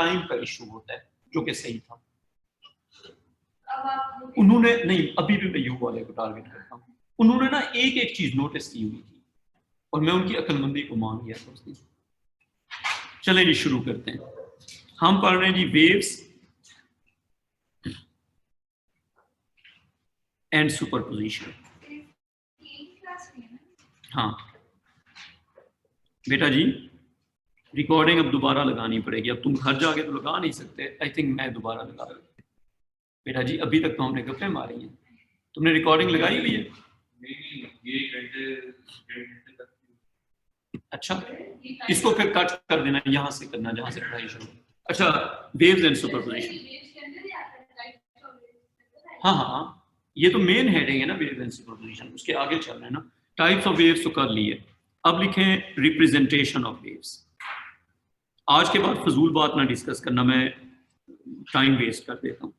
Time का issue होता है, जो कि सही था। उन्होंने नहीं, अभी भी मैं यू वाले को टारगेट करता हूँ। उन्होंने ना एक एक चीज नोटिस की हुई थी और मैं उनकी अक्लमंदी को मान गया था उस दिन। चलें जी शुरू करते हैं। हम पढ़ रहे हैं जी वेव्स एंड सुपरपोजिशन। हाँ बेटा जी, रिकॉर्डिंग अब दोबारा लगानी पड़ेगी। अब तुम घर जाके तो लगा नहीं सकते, आई थिंक मैं दोबारा लगा रहा हूँ। बेटा जी अभी तक तो हमने गप्पे मारी हैं, तुमने रिकॉर्डिंग लगाई हुई है? अच्छा, इसको फिर कट कर देना, यहां से करना जहां से पढ़ाई शुरू। अच्छा, वेव्स एंड सुपरपोजिशन। हाँ हाँ, ये तो मेन हेडिंग है ना, वेव्स एंड सुपरपोजिशन। उसके आगे चल रहे हैं ना। टाइप्स ऑफ वेव्स तो कर लिए, अब लिखें रिप्रेजेंटेशन ऑफ वेव्स। आज के बाद फजूल बात ना डिस्कस करना, मैं टाइम वेस्ट कर देता हूं।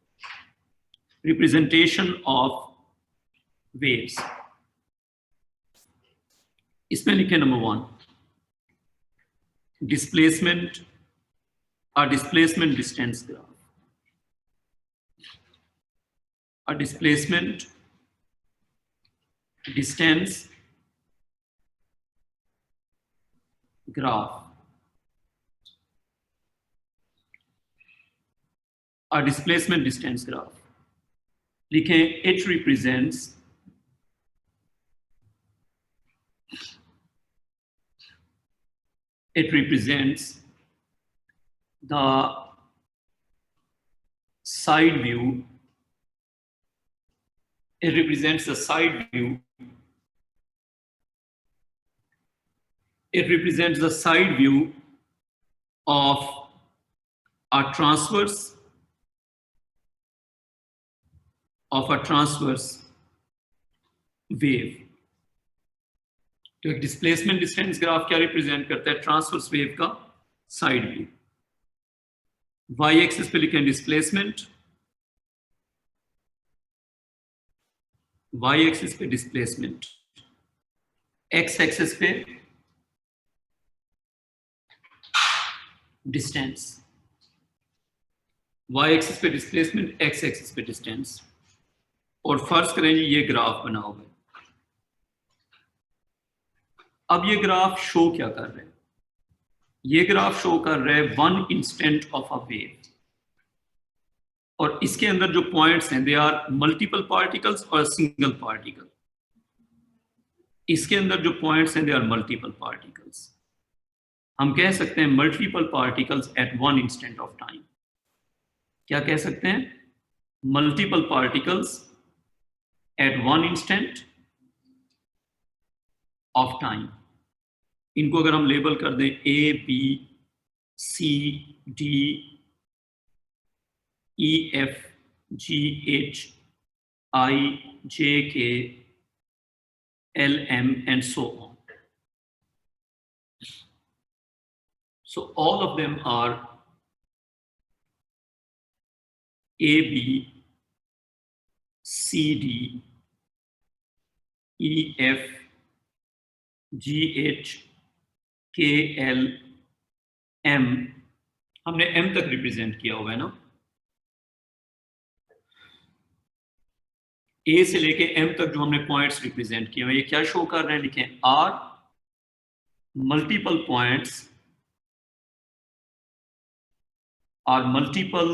रिप्रेजेंटेशन ऑफ वेव्स, इसमें लिखे नंबर 1 डिस्प्लेसमेंट और displacement distance graph. A displacement distance graph. A displacement distance graph. लिखें it represents the side view. It represents the side view. It represents the side view of a transverse wave. तो एक displacement distance graph क्या represent करता है? Transverse wave का side view. Y axis पे लिखें displacement, Y axis पे displacement, x axis पे डिस्टेंस। वाई एक्सिस पे डिस्प्लेसमेंट, एक्स एक्सिस पे डिस्टेंस। और फर्ज करें जी ये ग्राफ बना हुआ है। अब ये ग्राफ शो क्या कर रहे हैं? ये ग्राफ शो कर रहे हैं 1 इंस्टेंट ऑफ अ वेव, और इसके अंदर जो पॉइंट्स हैं दे आर मल्टीपल पार्टिकल्स और सिंगल पार्टिकल। इसके अंदर जो पॉइंट्स हैं दे आर मल्टीपल पार्टिकल्स। हम कह सकते हैं multiple particles at 1 instant of time. क्या कह सकते हैं? Multiple particles at 1 instant of time. इनको अगर हम लेबल कर दें A B C D E F G H I J K L M and so on. So all of them are A, B, C, D, E, F, G, H, K, L, M. हमने M तक represent किया हुआ है ना। A से लेके M तक जो हमने पॉइंट्स रिप्रेजेंट किए हुए, ये क्या शो कर रहे हैं? लिखें R multiple points are multiple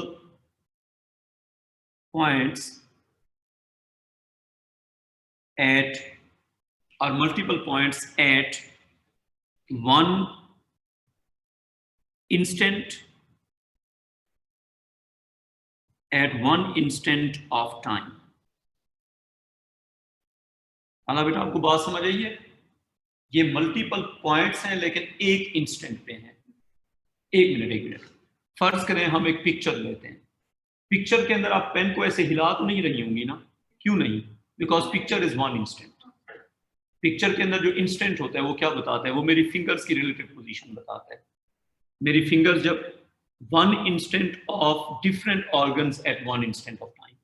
points at 1 instant of time. हाँ बेटा, आपको बात समझ आई है? ये मल्टीपल पॉइंट्स हैं लेकिन एक इंस्टेंट पे हैं। एक मिनट, फर्ज करें हम एक पिक्चर लेते हैं। पिक्चर के अंदर आप पेन को ऐसे हिला तो नहीं रही होंगी ना? क्यों नहीं? Because picture is 1 instant. Picture के अंदर जो इंस्टेंट होता है वो क्या बताता है? वो मेरी फिंगर्स की रिलेटिव पोजीशन बताता है। मेरी फिंगर्स जब 1 instant of different organs at 1 instant of time.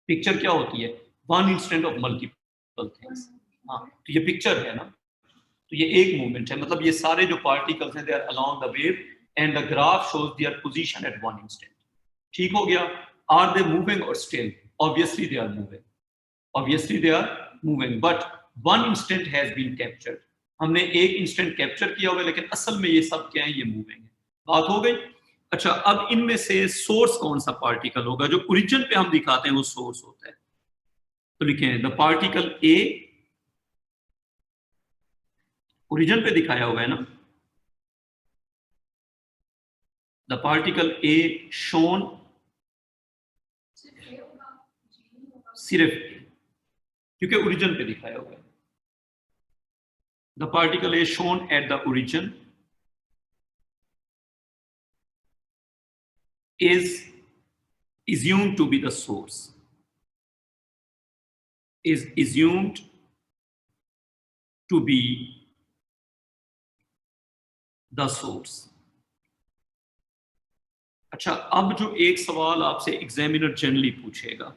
Picture क्या होती है? 1 इंस्टेंट ऑफ मल्टीपल थिंग्स। हाँ, तो ये पिक्चर है ना, तो ये एक मूवमेंट है। मतलब ये सारे जो पार्टिकल्स हैं they are along the wave and the graph shows their position at one instant. ठीक हो गया? Are they moving or still? Obviously they are moving. Obviously they are moving, but one instant has been captured. हमने एक instant capture किया हुआ है, लेकिन असल में ये सब क्या है, ये मूविंग है. बात हो गई. अच्छा, अब इनमें से सोर्स कौन सा पार्टिकल होगा? जो ओरिजिन पे हम दिखाते हैं वो सोर्स होता है. तो लिखें द पार्टिकल ए, ओरिजिन पे दिखाया हुआ है ना, द पार्टिकल ए शोन सिर्फ क्योंकि ओरिजिन पे दिखाया हुआ है. The particle A shown at the origin is assumed to be the source, is assumed to be the source. अच्छा, अब जो एक सवाल आपसे एग्जामिनर जनरली पूछेगा,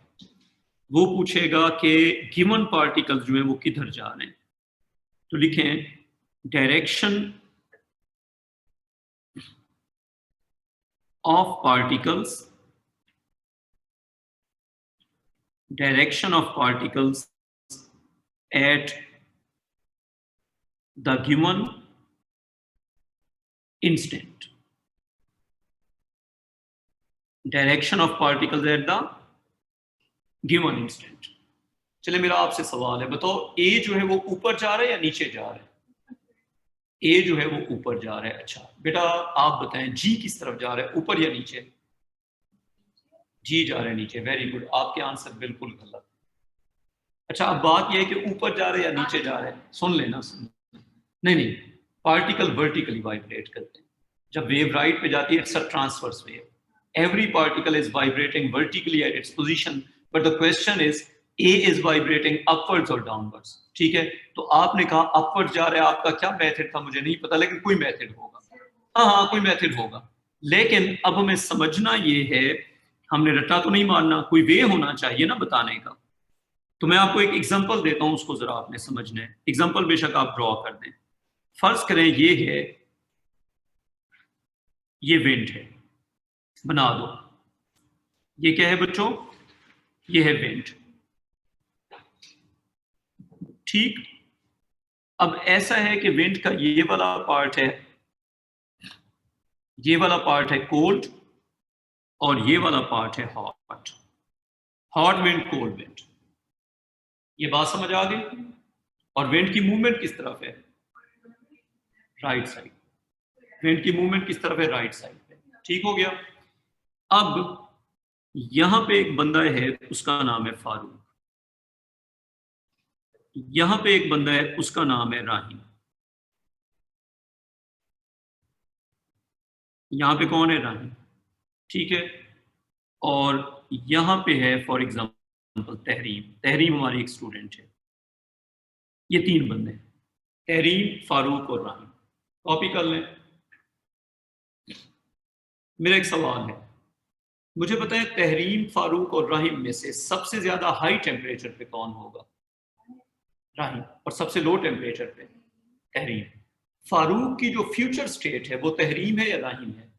वो पूछेगा कि गिवन पार्टिकल्स जो है वो किधर जा रहे हैं. तो लिखें direction of particles, direction of particles at the given instant, direction of particles at the given instant. चले, मेरा आपसे सवाल है, बताओ ए जो है वो ऊपर जा रहा है या नीचे जा रहा है? ए जो है वो ऊपर जा रहा है. अच्छा बेटा आप बताएं जी किस तरफ जा रहा है, ऊपर या नीचे? जी जा रहा है नीचे. वेरी गुड, आपके आंसर बिल्कुल गलत. अच्छा, अब बात यह है कि ऊपर जा रहे हैं या नीचे जा रहे हैं. सुन लेना, सुन. नहीं, पार्टिकल वर्टिकली वाइब्रेट करते हैं. जब वेव राइट पे जाती है, it's a transverse wave. Every particle is vibrating vertically at its position, but the question is a is vibrating upwards और डाउनवर्ड्स. ठीक है, तो आपने कहा अपवर्ड जा रहा है, आपका क्या मेथड था मुझे नहीं पता, लेकिन कोई मेथड होगा. हाँ, कोई मेथड होगा. लेकिन अब हमें समझना ये है, हमने रट्टा तो नहीं मारना, कोई वे होना चाहिए ना बताने का. तो मैं आपको एक एग्जांपल देता हूं, उसको जरा आपने समझना है. एग्जांपल बेशक आप ड्रॉ कर दें. फर्ज करें ये है, ये विंड है, बना दो. ये क्या है बच्चों? ये है विंड. ठीक, अब ऐसा है कि विंड का ये वाला पार्ट है, ये वाला पार्ट है कोल्ड, और ये वाला पार्ट है hot. Hot wind, cold wind. ये बात समझ आ गई? और विंड की मूवमेंट किस तरफ है? Right side. विंड की मूवमेंट किस तरफ है? राइट साइड पे. ठीक हो गया. अब यहां पे एक बंदा है, उसका नाम है फारूक. यहां पे एक बंदा है, उसका नाम है राहिम. यहां पे कौन है? राहिम. ठीक है. और यहां पे है फॉर एग्जांपल तहरीम. तहरीम हमारी एक स्टूडेंट है. ये तीन बंदे, तहरीम, फारूक और राहिम. कॉपी कर लें. मेरा एक सवाल है, मुझे बताएं तहरीम, फारूक और राहिम में से सबसे ज्यादा हाई टेम्परेचर पे कौन होगा? राहिम. और सबसे लो टेम्परेचर पे? तहरीम. फारूक की जो फ्यूचर स्टेट है वो तहरीम है या राहिम है?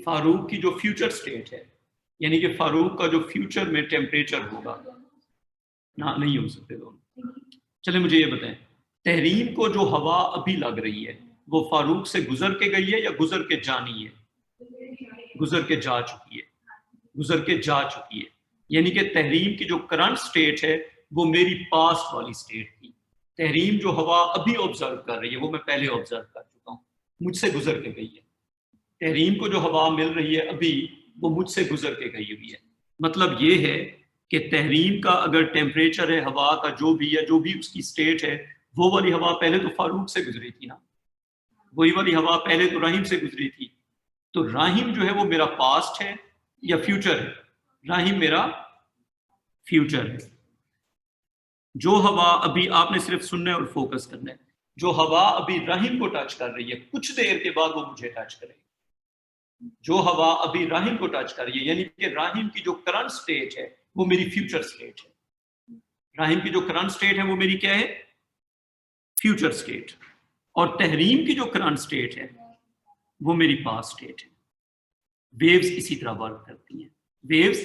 फारूक की जो फ्यूचर स्टेट है, यानी कि फारूक का जो फ्यूचर में टेम्परेचर होगा ना, नहीं हो सकते दोनों. चले मुझे ये बताएं, तहरीम को जो हवा अभी लग रही है वो फारूक से गुजर के गई है या गुजर के जानी है? गुजर के जा चुकी है. गुजर के जा चुकी है, यानी कि तहरीम की जो करंट स्टेट है वो मेरी पास्ट वाली स्टेट थी. तहरीम जो हवा अभी ऑब्जर्व कर रही है वो मैं पहले ऑब्जर्व कर चुका हूँ, मुझसे गुजर के गई है. तहरीम को जो हवा मिल रही है अभी, वो मुझसे गुजर के गई हुई है. मतलब ये है कि तहरीम का अगर टेम्परेचर है हवा का जो भी है, जो भी उसकी स्टेट है, वो वाली हवा पहले तो फारूक से गुजरी थी ना, वही वाली हवा पहले तो राहिम से गुजरी थी. तो राहिम जो है वो मेरा पास्ट है या फ्यूचर है? राहिम मेरा फ्यूचर है. जो हवा अभी, आपने सिर्फ सुनना है और फोकस करना है, जो हवा अभी राहिम को टच कर रही है, कुछ देर के बाद वो मुझे टच करेगी. जो हवा अभी राहिम को टच कर रही है, यानी कि राहिम की जो करंट स्टेट है वो मेरी फ्यूचर स्टेट है. राहिम की जो करंट स्टेट है वो मेरी क्या है? Future state. और तहरीम की जो करंट स्टेट है वो मेरी पास्ट स्टेट है। वेव्स इसी तरह वर्क करती हैं, वेव्स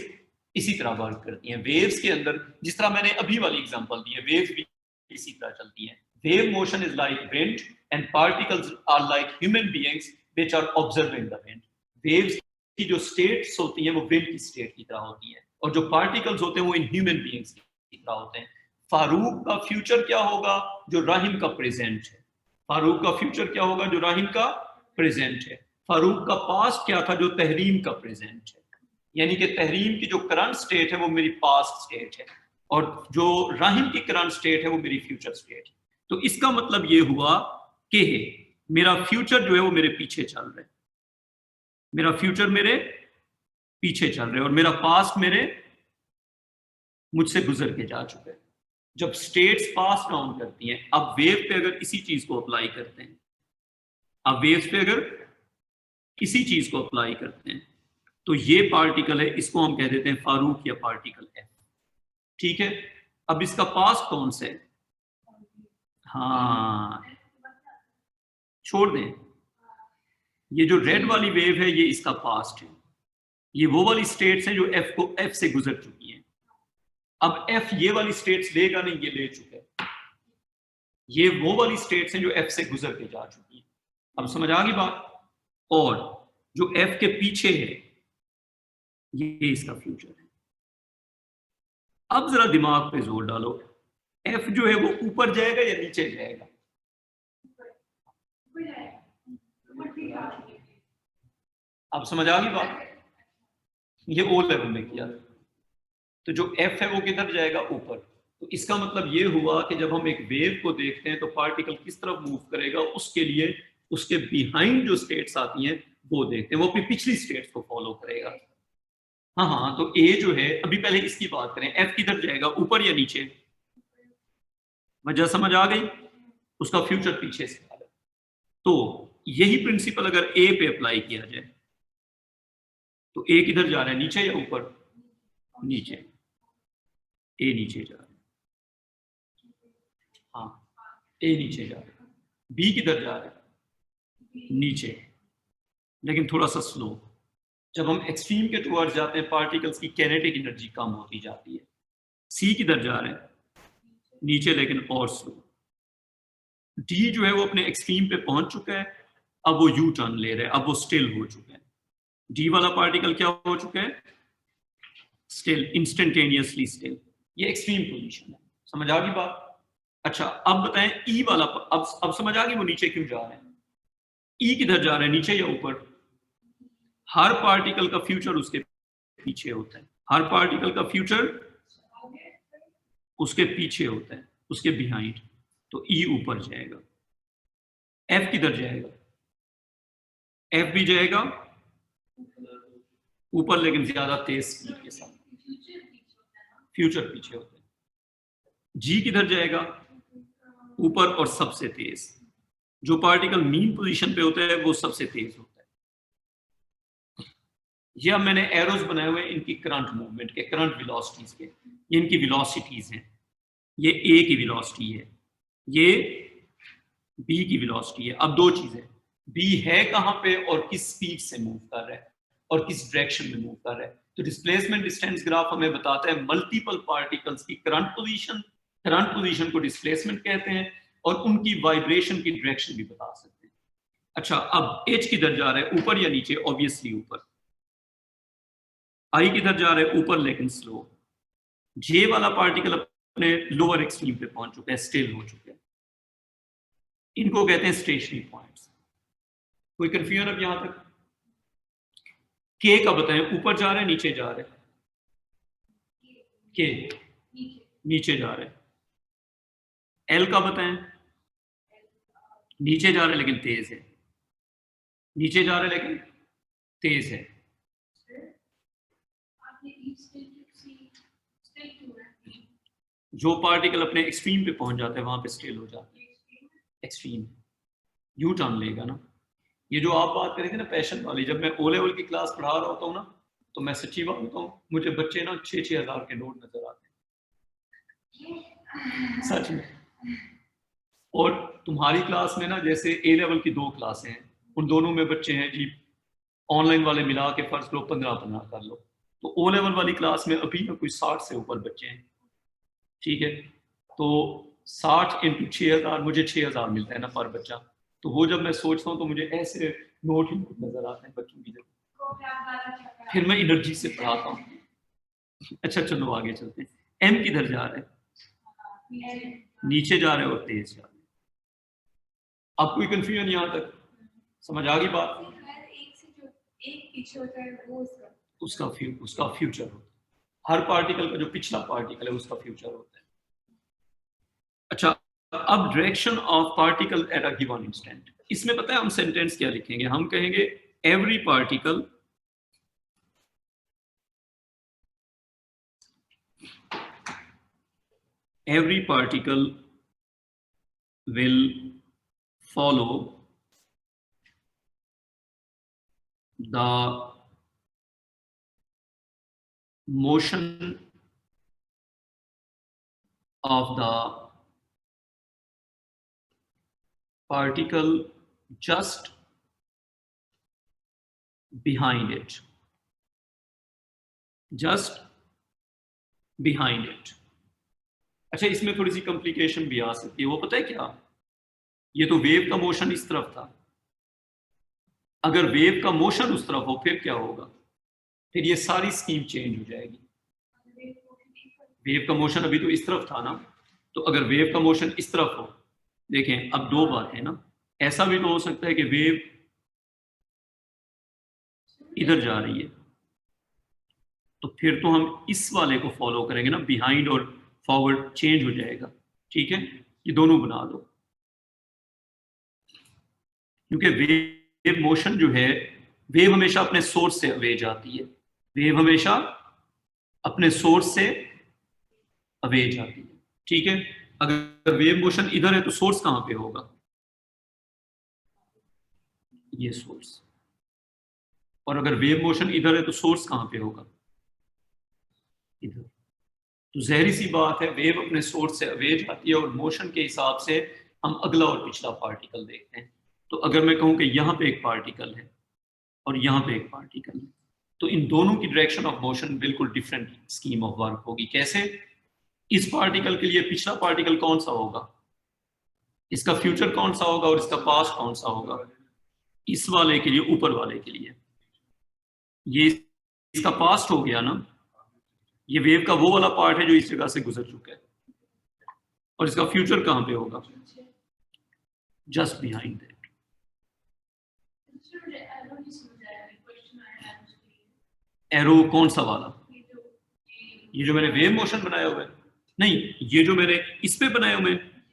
इसी तरह वर्क करती हैं। वेव्स के अंदर जिस तरह मैंने अभी वाली एग्जांपल दी है, वेव्स भी इसी तरह चलती हैं। Wave motion is like wind and particles are like human beings which are observing the wind. Waves की जो स्टेट्स होती हैं वो विंड की स्टेट की तरह होती हैं, और जो पार्टिकल्स होते हैं वो इन ह्यूमन बीइंग्स की तरह होते हैं। फारूक का फ्यूचर क्या होगा? जो राहिम का प्रेजेंट है। फारूक का फ्यूचर क्या होगा? जो राहिम का प्रेजेंट है। फारूक का पास्ट क्या था? जो तहरीम का प्रेजेंट है। यानी कि तहरीम की जो करंट स्टेट है वो मेरी पास्ट स्टेट है, और जो राहिम की करंट स्टेट है वो मेरी फ्यूचर स्टेट है। तो इसका मतलब ये हुआ कि मेरा फ्यूचर जो है वो मेरे पीछे चल रहा है, मेरा फ्यूचर मेरे पीछे चल रहे और मेरा पास्ट मेरे मुझसे गुजर के जा चुका है। जब स्टेट्स पास डाउन करती हैं, अब वेव पे अगर इसी चीज को अप्लाई करते हैं, अब वेव्स पे अगर इसी चीज को अप्लाई करते हैं, तो ये पार्टिकल है, इसको हम कह देते हैं फारूक या पार्टिकल एफ। ठीक है, अब इसका पास्ट कौन सा है? हाँ, छोड़ दें, ये जो रेड वाली वेव है ये इसका पास्ट है, ये वो वाली स्टेट्स हैं जो एफ से गुजर चुकी हैं। अब एफ ये वाली स्टेट्स लेगा नहीं, ये ले चुका है। ये वो वाली स्टेट्स हैं जो एफ से गुजर के जा चुकी हैं। अब समझ आ गई बात? और जो एफ के पीछे है ये इसका फ्यूचर है। अब जरा दिमाग पे जोर डालो, एफ जो है वो ऊपर जाएगा या नीचे जाएगा? अब समझ आ गई बात? ये ओ लेवल में किया, तो जो एफ है वो किधर जाएगा? ऊपर। तो इसका मतलब ये हुआ कि जब हम एक वेव को देखते हैं तो पार्टिकल किस तरफ मूव करेगा, उसके लिए उसके बिहाइंड जो स्टेट्स आती हैं वो देखते हैं, वो अपनी पिछली स्टेट्स को फॉलो करेगा। हाँ हाँ, तो ए जो है, अभी पहले इसकी बात करें, एफ किधर जाएगा, ऊपर या नीचे? वजह समझ आ गई? उसका फ्यूचर पीछे से आ रहा है। तो यही प्रिंसिपल अगर ए पे अप्लाई किया जाए तो ए किधर जा रहा है, नीचे या ऊपर? नीचे। ए नीचे जा रहा है, हाँ, ए नीचे जा रहा है। बी किधर जा रहा है? नीचे, लेकिन थोड़ा सा स्लो। जब हम एक्सट्रीम के टुवर्ड्स जाते हैं पार्टिकल्स की कैनेटिक एनर्जी कम होती जाती है। सी किधर जा रहे हैं? नीचे, लेकिन और स्लो। डी जो है वो अपने एक्सट्रीम पे पहुंच चुका है, अब वो यू टर्न ले रहा है, अब वो स्टिल हो चुका है। डी वाला पार्टिकल क्या हो चुका है? Still, instantaneously still. ये एक्सट्रीम पोजीशन है। समझ आ गई बात? अच्छा, अब बताएं ई वाला, अब समझ आ गई वो नीचे क्यों जा रहे हैं? ई किधर जा रहा है, नीचे या ऊपर? हर पार्टिकल का फ्यूचर उसके पीछे होता है, हर पार्टिकल का फ्यूचर उसके पीछे होता है, उसके बिहाइंड। तो ई ऊपर जाएगा। एफ किधर जाएगा? एफ भी जाएगा ऊपर, लेकिन ज्यादा तेज स्पीड के साथ, फ्यूचर पीछे होता है। जी किधर जाएगा? ऊपर और सबसे तेज। जो पार्टिकल मीन पोजीशन पे होता है वो सबसे तेज होता है। ये अब मैंने एरोज बनाए हुए इनकी करंट मूवमेंट के, करंट वेलोसिटीज के, ये इनकी वेलोसिटीज हैं। ये ए की वेलोसिटी है, ये बी की वेलोसिटी है। अब दो चीजें, बी है कहां पे और किस स्पीड से मूव कर रहा है और किस डायरेक्शन में मूव कर रहा है। तो डिस्प्लेसमेंट डिस्टेंस ग्राफ हमें बताता है मल्टीपल पार्टिकल्स की करंट पोजीशन को डिस्प्लेसमेंट कहते हैं, और उनकी वाइब्रेशन की डायरेक्शन भी बता सकते हैं। अच्छा, अब एच किधर जा रहा है, ऊपर या नीचे? ऑब्वियसली ऊपर। आई किधर जा रहा है? ऊपर, लेकिन स्लो। जे वाला पार्टिकल अपने लोअर एक्सट्रीम पे पहुंच चुका है, स्टिल हो चुका है। इनको कहते हैं स्टेशनरी पॉइंट्स। कोई कंफ्यूजन अब यहां तक? के का बताएं, ऊपर जा रहा है नीचे जा रहा है? के नीचे जा रहा है। एल का बताएं, नीचे जा रहा है लेकिन तेज है, नीचे जा रहा है लेकिन तेज है। जो पार्टिकल अपने एक्सट्रीम पे पहुंच जाता है वहां पे स्टिल हो जाता है, एक्सट्रीम यू टर्न लेगा ना। ये जो आप बात करें थे ना पैशन वाली, जब मैं ओ लेवल की क्लास पढ़ा रहा होता हूँ ना, तो मैं सच्ची बात बताऊँ, मुझे बच्चे ना 6-6 हज़ार के नोट नजर आते हैं, सच में। और तुम्हारी क्लास में ना जैसे ए लेवल की 2 क्लासें हैं, उन दोनों में बच्चे हैं जी, ऑनलाइन वाले मिला के फर्स्ट लो 15-15 कर लो, तो ओ लेवल वाली क्लास में अभी ना कोई 60 से ऊपर बच्चे हैं, ठीक है। तो 60 इंटू 6,000, मुझे 6,000 मिलता है ना पर बच्चा। तो वो जब मैं सोचता हूँ तो मुझे ऐसे नोट ही नोट नजर आते हैं बच्चों की जगह, फिर मैं एनर्जी से पढ़ाता हूँ। अच्छा चलो आगे चलते हैं। एम किधर जा रहा है? नीचे जा रहे हैं और तेज जा रहे हैं। अब कोई कंफ्यूजन यहाँ तक समझ आ गई बात? उसका फ्यूचर होता है, हर पार्टिकल का जो पिछला पार्टिकल है उसका फ्यूचर होता है। अच्छा, अब direction of particle at a given instant, इसमें पता है हम सेंटेंस क्या लिखेंगे? हम कहेंगे every particle will follow the motion of the particle just behind it, just behind it। अच्छा, इसमें थोड़ी सी कॉम्प्लिकेशन भी आ सकती है, वो पता है क्या? ये तो वेव का मोशन इस तरफ था, अगर वेव का मोशन उस तरफ हो फिर क्या होगा? फिर ये सारी स्कीम चेंज हो जाएगी। वेव का मोशन अभी तो इस तरफ था ना, तो अगर वेव का मोशन इस तरफ हो, देखें अब 2 बातें ना, ऐसा भी तो हो सकता है कि वेव इधर जा रही है, तो फिर तो हम इस वाले को फॉलो करेंगे ना, बिहाइंड और फॉरवर्ड चेंज हो जाएगा, ठीक है। ये दोनों बना दो, क्योंकि वेव मोशन जो है, वेव हमेशा अपने सोर्स से अवे जाती है, वेव हमेशा अपने सोर्स से अवे जाती है, ठीक है। अगर वेव मोशन इधर है तो सोर्स कहां पे होगा? ये सोर्स। और अगर वेव मोशन इधर है तो सोर्स कहां पे होगा? इधर। तो जहरी सी बात है, वेव अपने सोर्स से अवे जाती है और मोशन के हिसाब से हम अगला और पिछला पार्टिकल देखते हैं। तो अगर मैं कहूं कि यहाँ पे एक पार्टिकल है और यहाँ पे एक पार्टिकल है, तो इन दोनों की डायरेक्शन ऑफ मोशन बिल्कुल डिफरेंट स्कीम ऑफ वर्क होगी। कैसे? इस पार्टिकल के लिए पिछला पार्टिकल कौन सा होगा, इसका फ्यूचर कौन सा होगा और इसका पास्ट कौन सा होगा? इस वाले के लिए, ऊपर वाले के लिए ये इसका पास्ट हो गया ना, ये वेव का वो वाला पार्ट है जो इस जगह से गुजर चुका है, और इसका फ्यूचर कहां पे होगा? Just behind that. एरो कौन सा वाला? ये जो मैंने वेव मोशन बनाया हुआ है? नहीं, ये जो मैंने इस पे बनाए हुए हैं,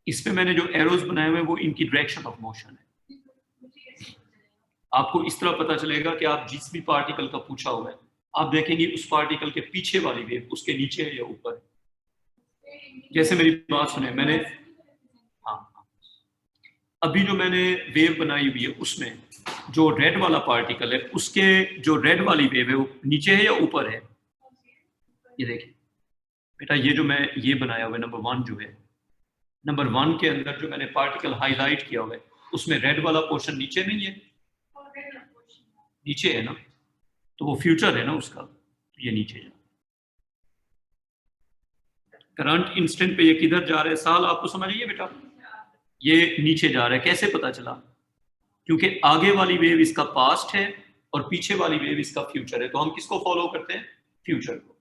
इस पे मैंने जो एरोज बनाए हुए हैं वो इनकी डायरेक्शन ऑफ मोशन है। आपको इस तरह पता चलेगा कि आप जिस भी पार्टिकल का पूछा हुआ है, आप देखेंगे उस पार्टिकल के पीछे वाली वेव उसके नीचे है या ऊपर है। जैसे मेरी बात सुने, मैंने हाँ, अभी जो मैंने वेव बनाई हुई है उसमें जो रेड वाला पार्टिकल है, उसके जो रेड वाली वेव है वो नीचे है या ऊपर है? ये देखिए बेटा, ये जो मैं ये बनाया हुआ है नंबर 1 जो है, नंबर 1 के अंदर जो मैंने पार्टिकल हाईलाइट किया हुआ है उसमें रेड वाला पोर्शन नीचे नहीं है? नीचे है ना, तो वो फ्यूचर है ना उसका, तो ये नीचे जा। करंट इंस्टेंट पे ये किधर जा रहा है, साल आपको समझ आइए बेटा? ये नीचे जा रहा है। कैसे पता चला? क्योंकि आगे वाली वेव इसका पास्ट है और पीछे वाली वेव इसका फ्यूचर है, तो हम किसको फॉलो करते हैं? फ्यूचर को।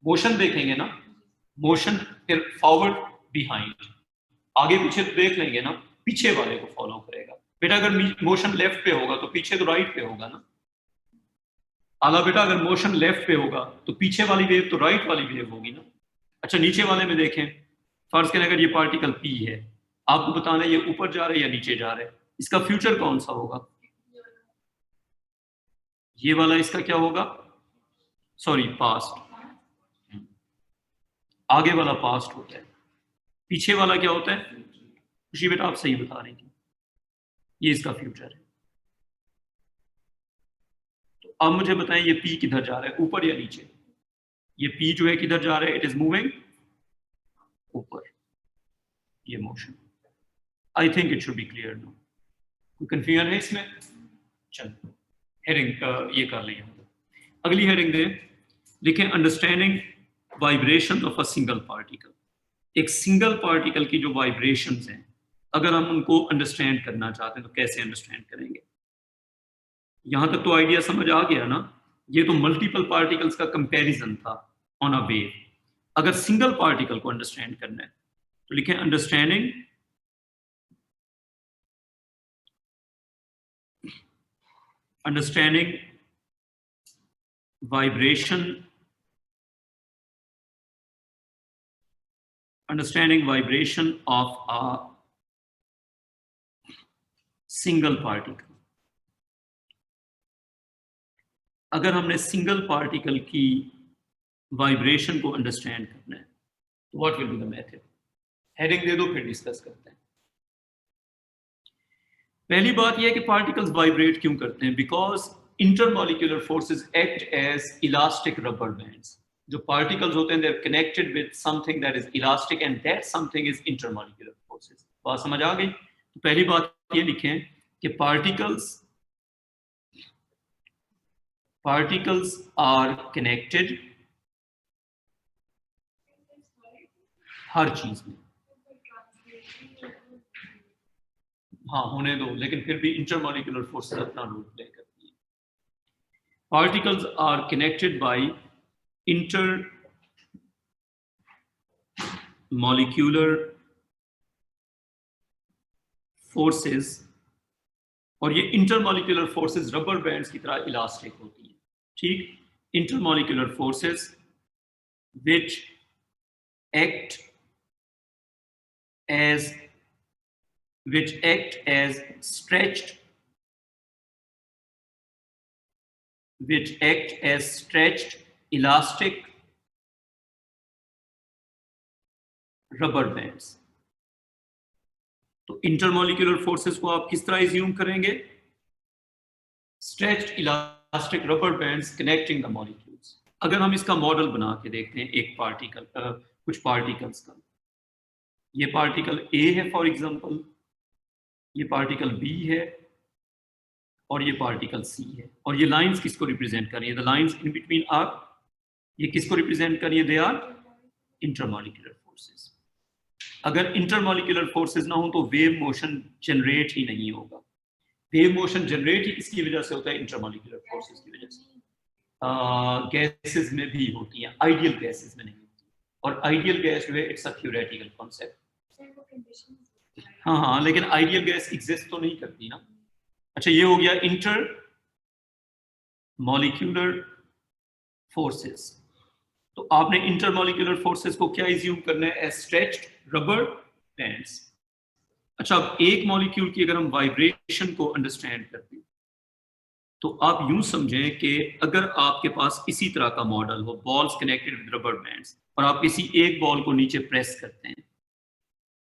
मोशन देखेंगे ना, मोशन फिर फॉरवर्ड बिहाइंड, आगे पीछे तो देख लेंगे ना, पीछे वाले को फॉलो करेगा। बेटा अगर मोशन लेफ्ट पे होगा तो पीछे तो राइट पे होगा ना। आला बेटा, अगर मोशन लेफ्ट पे होगा तो पीछे वाली वेव तो राइट वाली वेव होगी ना। अच्छा, नीचे वाले में देखें, फर्ज करें अगर ये पार्टिकल पी है, आपको बताना है ये ऊपर जा रहा है या नीचे जा रहा है, इसका फ्यूचर कौन सा होगा? ये वाला इसका क्या होगा? Sorry, past. आगे वाला पास्ट होता है, पीछे वाला क्या होता है? खुशी बेटा आप सही बता रही थी, ये इसका फ्यूचर है। तो अब मुझे बताएं ये पी किधर जा रहा है, ऊपर या नीचे? ये पी जो है किधर जा रहा है? इट इज मूविंग ऊपर, ये motion. I think it should be clear no. कोई कंफ्यूजन है इसमें? चलो हेडिंग ये कर लें। अगली हेडिंग दें, लिखें understanding vibration of a single particle. एक सिंगल पार्टिकल की जो वाइब्रेशंस हैं, अगर हम उनको अंडरस्टैंड करना चाहते हैं तो कैसे अंडरस्टैंड करेंगे? यहां तक तो आइडिया समझ आ गया ना? ये तो मल्टीपल पार्टिकल्स का कंपैरिजन था ऑन अ वेव। अगर सिंगल पार्टिकल को अंडरस्टैंड करना है तो लिखें understanding vibration of a single particle। अगर हमने सिंगल पार्टिकल की वाइब्रेशन को अंडरस्टैंड करना है तो what will be the method? Heading दे दो, फिर डिस्कस करते हैं। पहली बात यह है कि पार्टिकल्स वाइब्रेट क्यों करते हैं? Because intermolecular forces act as elastic rubber bands. जो पार्टिकल्स होते हैं, they are connected with something that is elastic and that something is intermolecular forces. बात समझ आ गई? तो पहली बात ये लिखें कि पार्टिकल्स आर कनेक्टेड हर चीज में। हाँ होने दो, लेकिन फिर भी इंटरमॉलिक्यूलर फोर्सेस अपना रोल प्ले करती है। Particles are connected by intermolecular forces, और ये इंटरमॉलिक्यूलर फोर्सेस रबर बैंड्स की तरह इलास्टिक होती है। ठीक, intermolecular forces which act as stretched elastic rubber bands। तो इंटरमॉलिक्यूलर फोर्सेस को आप किस तरह एज्यूम करेंगे? Stretched elastic rubber bands connecting the molecules. अगर हम इसका मॉडल बना के देखते हैं एक पार्टिकल कुछ पार्टिकल्स का, ये पार्टिकल ए है फॉर एग्जांपल, ये पार्टिकल बी है और ये पार्टिकल सी है। और ये लाइंस किसको रिप्रेजेंट कर रही है? The lines in between are, ये किसको रिप्रेजेंट कर रही है? They are intermolecular forces. अगर इंटरमॉलिक्यूलर फोर्सेस ना हो तो वेव मोशन जनरेट ही नहीं होगा। वेव मोशन जनरेट ही किसकी वजह से होता है? इंटरमॉलिक्यूलर फोर्सेस की वजह से। गैसेस में भी होती है, आइडियल गैसेस में नहीं होती। और आइडियल गैस जो है इट्स अ थ्योरेटिकल कॉन्सेप्ट। हाँ, लेकिन आइडियल गैस एग्जिस्ट तो नहीं करती ना। अच्छा, ये हो गया इंटर मॉलिक्यूलर फोर्सेस। तो आपने इंटरमॉलिक्यूलर फोर्सेस को क्या एज्यूम करना है? As stretched rubber bands. अच्छा, अब एक मॉलिक्यूल की अगर हम वाइब्रेशन को अंडरस्टैंड करते हैं तो आप यूं समझें कि अगर आपके पास इसी तरह का मॉडल हो, balls connected with rubber bands, और आप किसी एक बॉल को नीचे प्रेस करते हैं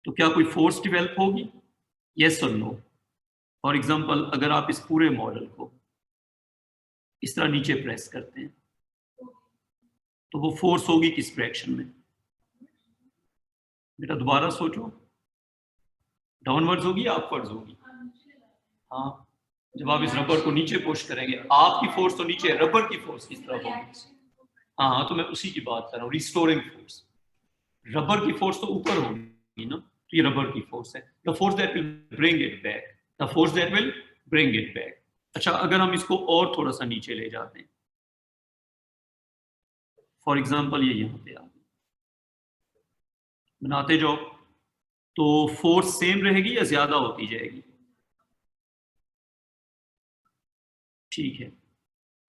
तो क्या कोई फोर्स डेवलप होगी? यस और नो? फॉर एग्जांपल, अगर आप इस पूरे मॉडल को इस तरह नीचे प्रेस करते हैं तो वो फोर्स होगी किस डायरेक्शन में? बेटा दोबारा सोचो, डाउनवर्ड्स होगी या अपवर्ड्स होगी? हाँ, जब आप इस रबर को नीचे पुश करेंगे, आपकी फोर्स तो नीचे है, रबर की फोर्स किस तरफ होगी? हाँ, तो मैं उसी की बात कर रहा हूँ, रिस्टोरिंग फोर्स। रबर की फोर्स तो ऊपर होगी ना, तो ये रबर की फोर्स है। The force that will bring it back, the force that will bring it back. अच्छा, अगर हम इसको और थोड़ा सा नीचे ले जाते हैं, फॉर एग्जाम्पल ये यहाँ पे आ बनाते जाओ, तो फोर्स सेम रहेगी या ज्यादा होती जाएगी? ठीक है,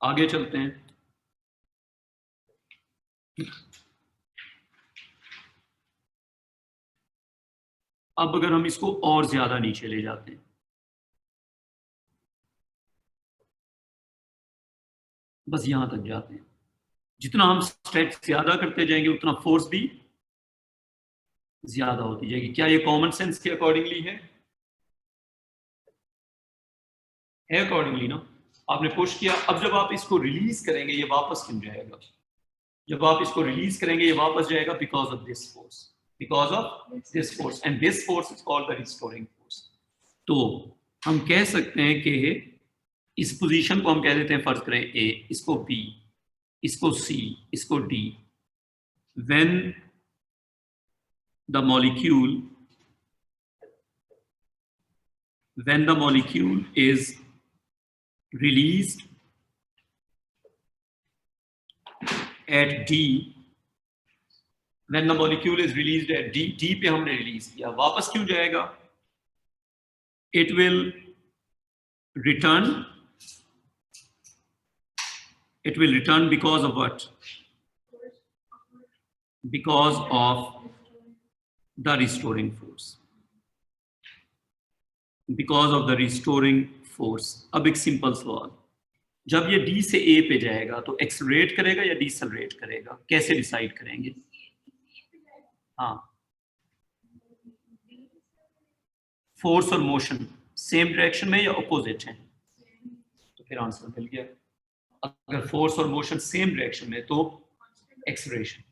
आगे चलते हैं। अब अगर हम इसको और ज्यादा नीचे ले जाते हैं, बस यहां तक जाते हैं, जितना हम स्ट्रेच ज्यादा करते जाएंगे उतना फोर्स भी ज्यादा होती जाएगी। क्या ये कॉमन सेंस के अकॉर्डिंगली है? अकॉर्डिंगली ना? आपने पुश किया, अब जब आप इसको रिलीज करेंगे ये वापस क्यों जाएगा? जब आप इसको रिलीज करेंगे ये वापस जाएगा because of this force, and this force is called the restoring force. तो हम कह सकते हैं कि इस पोजीशन को हम कह देते हैं, फर्ज करें ए, इसको बी, इसको सी, इसको D. When the molecule is released at D, when the molecule is released at D, D पे हमने रिलीज किया, वापस क्यों जाएगा? It will return because of what? Because of the restoring force. Because of the restoring force. अब एक simple सवाल, जब ये डी से ए पे जाएगा तो एक्सेलरेट करेगा या डिसेलरेट करेगा? कैसे डिसाइड करेंगे? हाँ, फोर्स और मोशन सेम डायरेक्शन में या अपोजिट है? तो फिर आंसर मिल गया। अगर फोर्स और मोशन सेम डायरेक्शन में तो एक्सेलरेशन।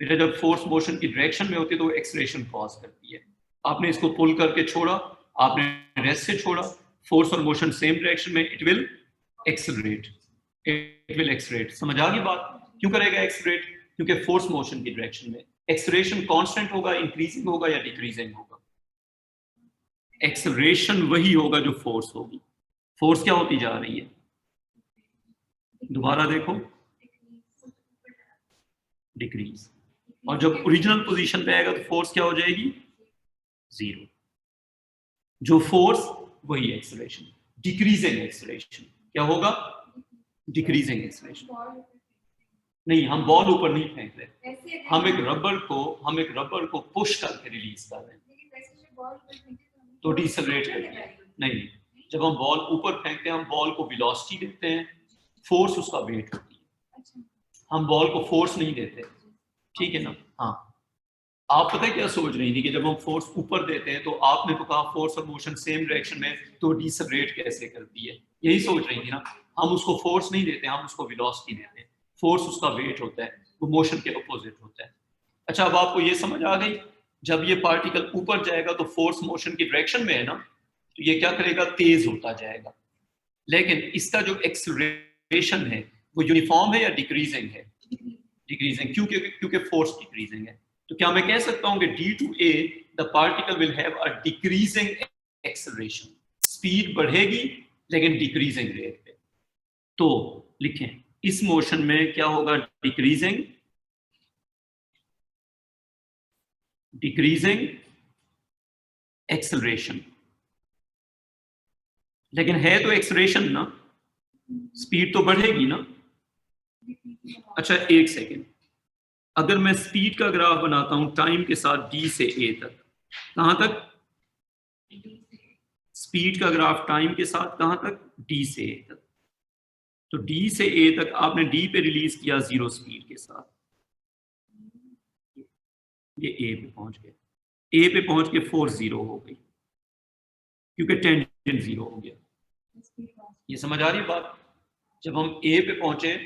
फिर जब फोर्स मोशन की डायरेक्शन में होती है तो एक्सेलरेशन कॉज करती है। आपने इसको पुल करके छोड़ा, आपने रेस्ट से छोड़ा, फोर्स और मोशन सेम डायरेक्शन में, इट विल एक्सेलरेट, समझ आ गई बात? क्यों करेगा एक्सेलरेट? क्योंकि फोर्स मोशन की डायरेक्शन में। एक्सेलरेशन कांस्टेंट होगा, इंक्रीजिंग होगा या डिक्रीजिंग होगा? एक्सेलरेशन वही होगा जो फोर्स होगी। फोर्स क्या होती जा रही है? दोबारा देखो, डिक्रीज। और जब ओरिजिनल पोजीशन पे आएगा तो फोर्स क्या हो जाएगी? जीरो। जो फोर्स वही एक्सेलरेशन, डिक्रीजिंग एक्सेलरेशन। क्या होगा? Decreasing acceleration. नहीं, हम बॉल ऊपर नहीं फेंक रहे, हम एक रबर को पुश करके रिलीज कर रहे हैं, तो डिसेलरेट करती है। नहीं, जब हम बॉल ऊपर फेंकते हैं हम बॉल को वेलोसिटी देते हैं, फोर्स उसका वेट होती है, हम बॉल को फोर्स नहीं देते, ठीक है ना? हाँ, आप पता है क्या सोच रही थी कि जब हम फोर्स ऊपर देते हैं तो आपने तो कहा फोर्स और मोशन सेम डायरेक्शन में, तो डिसेलरेट कैसे करती है, यही सोच रही थी ना? हम उसको फोर्स नहीं देते, हम उसको वेलोसिटी देते हैं, फोर्स उसका वेट होता है, वो मोशन के अपोजिट होता है। अच्छा, अब आपको ये समझ आ गई, जब ये पार्टिकल ऊपर जाएगा तो फोर्स मोशन की डायरेक्शन में है ना, तो ये क्या करेगा? तेज होता जाएगा। लेकिन इसका जो एक्सेलरेशन है वो यूनिफॉर्म है या डिक्रीजिंग है? डिक्रीजिंग। क्योंकि फोर्स डिक्रीजिंग है। तो क्या मैं कह सकता हूं कि D to A the particle will have a decreasing acceleration, speed बढ़ेगी लेकिन डिक्रीजिंग रेट पे। तो लिखें, इस मोशन में क्या होगा? Decreasing acceleration. लेकिन है तो एक्सेलरेशन ना, स्पीड तो बढ़ेगी ना। अच्छा, एक सेकेंड, अगर मैं स्पीड का ग्राफ बनाता हूं टाइम के साथ D से A तक, कहां तक? स्पीड का ग्राफ टाइम के साथ कहां तक? D से A तक। तो D से A तक आपने D पे रिलीज किया जीरो स्पीड के साथ, ये A पे पहुंच गया, A पे पहुंच के फोर्स जीरो हो गई क्योंकि टेंजेंट जीरो हो गया। ये समझ आ रही है बात? जब हम A पे पहुंचे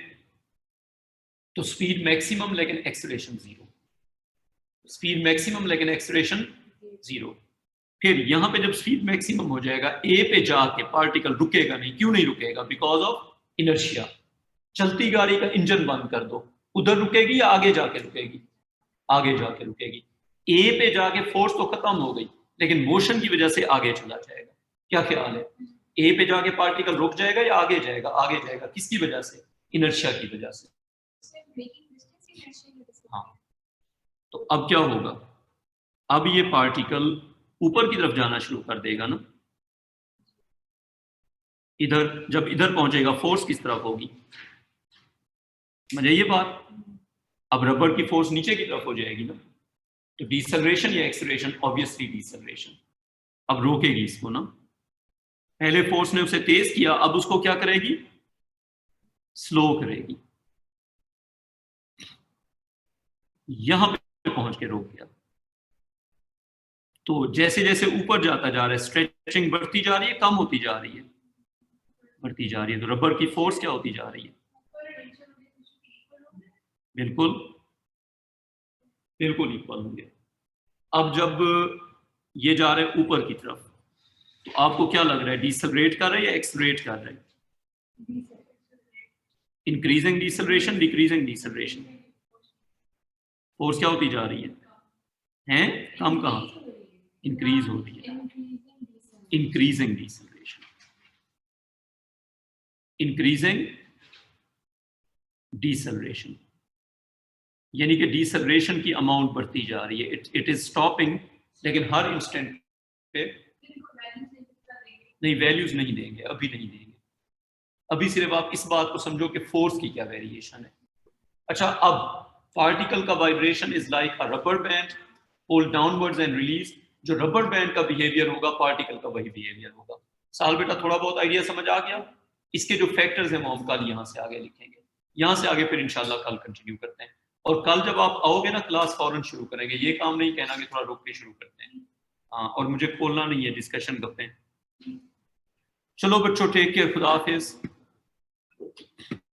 तो स्पीड मैक्सिमम लेकिन एक्सेलरेशन जीरो, स्पीड मैक्सिमम लेकिन एक्सेलरेशन जीरो। फिर यहां पे जब स्पीड मैक्सिमम हो जाएगा, ए पे जाके पार्टिकल रुकेगा नहीं। क्यों नहीं रुकेगा? Because of inertia. चलती गाड़ी का इंजन बंद कर दो, उधर रुकेगी या आगे जाके रुकेगी? आगे जाके रुकेगी। ए पे जाके फोर्स तो खत्म हो गई लेकिन मोशन की वजह से आगे चला जाएगा। क्या ख्याल है? ए पे जाके पार्टिकल रुक जाएगा या आगे जाएगा? आगे जाएगा। किसकी वजह से? इनर्शिया की वजह से। हाँ, तो अब क्या होगा? अब ये पार्टिकल ऊपर की तरफ जाना शुरू कर देगा ना। इधर जब इधर पहुंचेगा फोर्स किस तरफ होगी? समझ ये बात? अब रबर की फोर्स नीचे की तरफ हो जाएगी ना, तो डिसेलरेशन या एक्सेलरेशन? Obviously deceleration. अब रोकेगी इसको ना, पहले फोर्स ने उसे तेज किया, अब उसको क्या करेगी? स्लो करेगी। यहां पे पहुंच के रोक दिया। तो जैसे जैसे ऊपर जाता जा रहा है स्ट्रेचिंग बढ़ती जा रही है, कम होती जा रही है? बढ़ती जा रही है। तो रबर की फोर्स क्या होती जा रही है? बिल्कुल बिल्कुल इक्वल होंगे। अब जब ये जा रहे ऊपर की तरफ तो आपको क्या लग रहा है, डिसलरेट कर रहा है या एक्सलरेट कर रहा है? Increasing deceleration, decreasing deceleration? Force क्या होती जा रही है? हैं कम कहाँ? इंक्रीज हो रही है। इंक्रीजिंग डिसलरेशन, इंक्रीजिंग डिसलरेशन, यानी कि डिसलरेशन की अमाउंट बढ़ती जा रही है। इट इज स्टॉपिंग, लेकिन हर इंस्टेंट पे नहीं, वैल्यूज नहीं देंगे, अभी नहीं देंगे। अभी सिर्फ आप इस बात को समझो कि फोर्स की क्या वेरिएशन है। अच्छा, अब पार्टिकल का vibration is like a rubber band, pull downwards and release. जो रबर बैंड का बिहेवियर होगा, पार्टिकल का वही बिहेवियर होगा। साल बेटा थोड़ा बहुत आइडिया समझ आ गया? इसके जो फैक्टर्स हैं वो हम कल यहाँ से आगे लिखेंगे। यहाँ से आगे फिर इंशाल्लाह कल कंटिन्यू करते हैं। और कल जब आप आओगे ना, क्लास फौरन शुरू करेंगे। ये काम नहीं कहना कि थोड़ा रोक के शुरू करते हैं। हाँ, और मुझे खोलना नहीं है, डिस्कशन करते हैं। चलो बच्चों, टेक केयर, खुदा हाफिज।